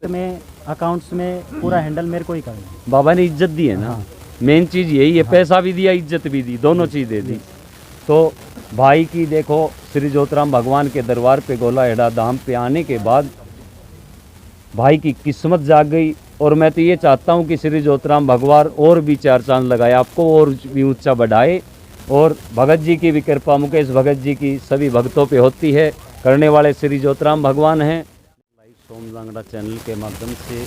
में अकाउंट्स में पूरा हैंडल मेरे को ही करना है। बाबा ने इज्जत दी है ना। हाँ। मेन चीज़ यही है, पैसा भी दिया, इज्जत भी दी, दोनों चीज़ दे दी। तो भाई की देखो श्री ज्योतिराम भगवान के दरबार पे गोलाहेड़ा धाम पे आने के बाद भाई की किस्मत जाग गई। और मैं तो ये चाहता हूँ कि श्री ज्योतिराम भगवान और भी चार चांद लगाए, आपको और भी ऊंचा बढ़ाए। और भगत जी की भी कृपा, मुकेश भगत जी की सभी भक्तों पे होती है, करने वाले श्री ज्योतिराम भगवान हैं। लाइव सोम लांगड़ा चैनल के माध्यम से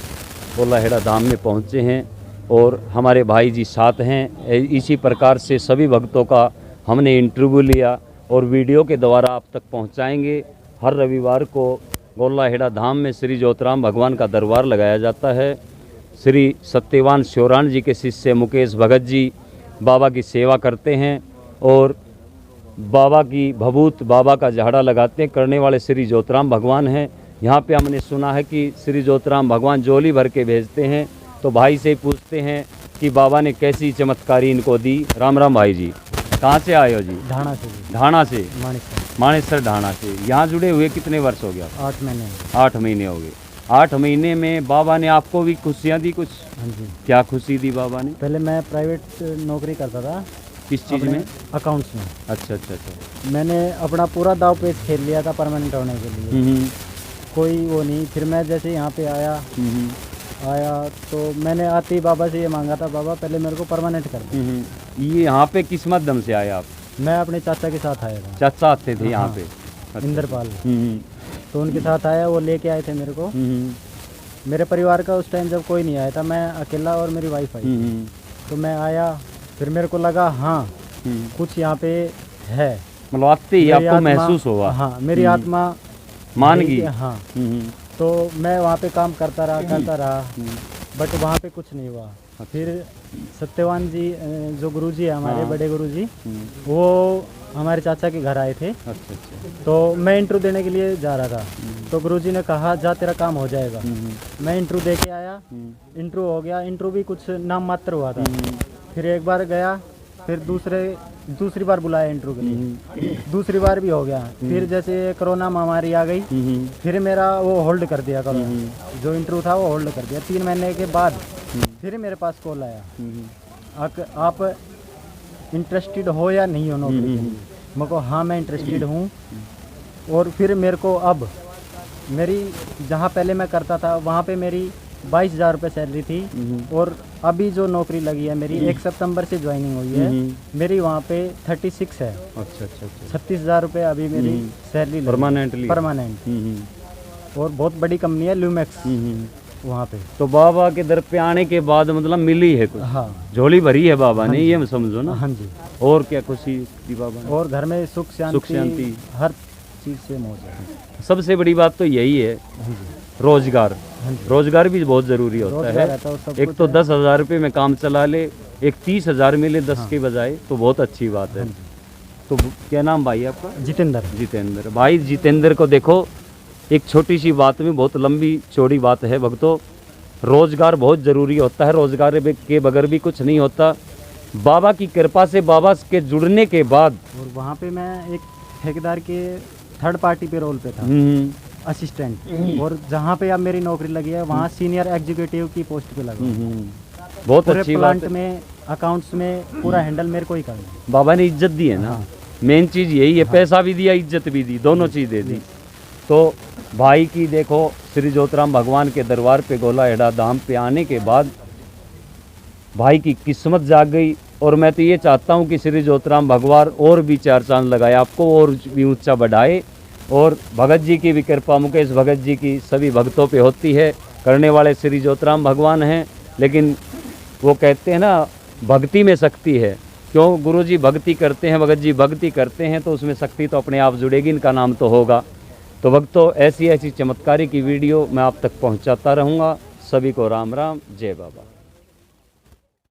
गोलाहेड़ा धाम में पहुँचे हैं और हमारे भाई जी साथ हैं। इसी प्रकार से सभी भक्तों का हमने इंटरव्यू लिया और वीडियो के द्वारा आप तक पहुंचाएंगे। हर रविवार को गोलाहेड़ा धाम में श्री ज्योतिराम भगवान का दरबार लगाया जाता है। श्री सत्यवान श्योरान जी के शिष्य मुकेश भगत जी बाबा की सेवा करते हैं और बाबा की भभूत, बाबा का झाड़ा लगाते हैं, करने वाले श्री ज्योतिराम भगवान हैं। यहाँ पे हमने सुना है कि श्री ज्योतिराम भगवान झोली भर के भेजते हैं। तो भाई से पूछते हैं कि बाबा ने कैसी चमत्कारी इनको दी। राम राम भाई जी, कहाँ से आए हो जी? ढाणा से जी। ढाणा से? माणिकसर। माणिकसर ढाणा से। यहाँ जुड़े हुए कितने वर्ष हो गया? 8 महीने। 8 महीने हो गए। 8 महीने में बाबा ने आपको भी खुशियाँ दी कुछ? हाँ जी। क्या खुशी दी बाबा ने? पहले मैं प्राइवेट नौकरी करता था। किस चीज़ में? अकाउंट्स में। अच्छा अच्छा अच्छा। मैंने अपना पूरा दाव पेच खेल लिया था परमानेंट होने के लिए। कोई वो नहीं। फिर मैं जैसे यहाँ पे आया तो मैंने आते ही बाबा से ये मांगा था, बाबा पहले मेरे को परमानेंट कर दो। ये यहाँ पे किस माध्यम से आए आप? मैं अपने चाचा के साथ आया था। चाचा आते थे यहाँ पे? अच्छा। इंद्रपाल। तो उनके साथ आया, वो लेके आए थे मेरे को। मेरे परिवार का उस टाइम जब कोई नहीं आया था, मैं अकेला और मेरी वाइफ आई। तो मैं आया, फिर मेरे को लगा हाँ कुछ यहाँ पे है। मतलब आते ही आपको महसूस हुआ? हाँ, मेरी आत्मा मान गई। हाँ। तो मैं वहाँ पे काम करता रहा बट वहाँ पे कुछ नहीं हुआ। फिर सत्यवान जी जो गुरुजी है हमारे, बड़े गुरुजी, वो हमारे चाचा के घर आए थे। अच्छा। तो मैं इंटरव्यू देने के लिए जा रहा था। तो गुरुजी ने कहा जा तेरा काम हो जाएगा। मैं इंटरव्यू दे के आया, इंटरव्यू हो गया। इंटरव्यू भी कुछ नाम मात्र हुआ था। फिर एक बार गया, फिर दूसरी बार बुलाया इंटरव्यू के लिए, दूसरी बार भी हो गया। फिर जैसे कोरोना महामारी आ गई, फिर मेरा वो होल्ड कर दिया कोरोना, जो इंटरव्यू था वो होल्ड कर दिया। 3 महीने के बाद फिर मेरे पास कॉल आया, आप इंटरेस्टेड हो या नहीं हो नौकरी के लिए? मेरे को हाँ मैं इंटरेस्टेड हूँ। और फिर मेरे को अब मेरी जहाँ पहले मैं करता था वहाँ पे मेरी 22,000 रुपये सैलरी थी। और अभी जो नौकरी लगी है मेरी 1 सितंबर से ज्वाइनिंग हुई है, मेरी वहाँ पे 36 है। अच्छा। 36,000 रुपये अभी मेरी सैलरी परमानेंट। और बहुत बड़ी कंपनी है ल्यूमैक्स वहाँ पे। तो बाबा के दर पे आने के बाद मतलब मिली है कुछ? हाँ, झोली भरी है बाबा ने, ये समझो ना। हाँ जी। और क्या खुशी दी बाबा ने? और घर में सुख शांति हर चीज़ से मौज है। सबसे बड़ी बात तो यही है, रोजगार। रोजगार भी बहुत ज़रूरी होता है। एक तो 10,000 रुपये में काम चला ले, एक 30,000 मिले 10 के बजाय, तो बहुत अच्छी बात है। तो क्या नाम भाई आपका? जितेंद्र। भाई जितेंद्र को देखो, एक छोटी सी बात में बहुत लंबी चौड़ी बात है भक्तों। रोजगार बहुत ज़रूरी होता है, रोजगार के बगैर भी कुछ नहीं होता। बाबा की कृपा से, बाबा के जुड़ने के बाद, और वहाँ पे मैं एक ठेकेदार के थर्ड पार्टी पे रोल पे था, असिस्टेंट। और जहाँ पे अब मेरी नौकरी लगी है वहाँ सीनियर एग्जीक्यूटिव की पोस्ट पे लगा। बहुत अच्छी बात प्लांट में अकाउंट्स में पूरा हैंडल मेरे को ही करना है। बाबा ने इज्जत दी है ना। मेन चीज़ यही है, पैसा भी दिया, इज्जत भी दी, दोनों चीज़ दे दी। तो भाई की देखो श्री ज्योतिराम भगवान के दरबार पे गोलाहेड़ा धाम पे आने के बाद भाई की किस्मत जाग गई। और मैं तो ये चाहता हूँ कि श्री ज्योतिराम भगवान और भी चार चांद लगाए, आपको और भी ऊंचा बढ़ाए। और भगत जी की भी कृपा, मुकेश भगत जी की सभी भक्तों पे होती है, करने वाले श्री ज्योतिराम भगवान हैं। लेकिन वो कहते हैं ना, भक्ति में शक्ति है। क्यों? गुरु जी भक्ति करते हैं, भगत जी भक्ति करते हैं, तो उसमें शक्ति तो अपने आप जुड़ेगी, इनका नाम तो होगा। तो भक्तों, ऐसी चमत्कारी की वीडियो मैं आप तक पहुंचाता रहूँगा। सभी को राम राम, जय बाबा।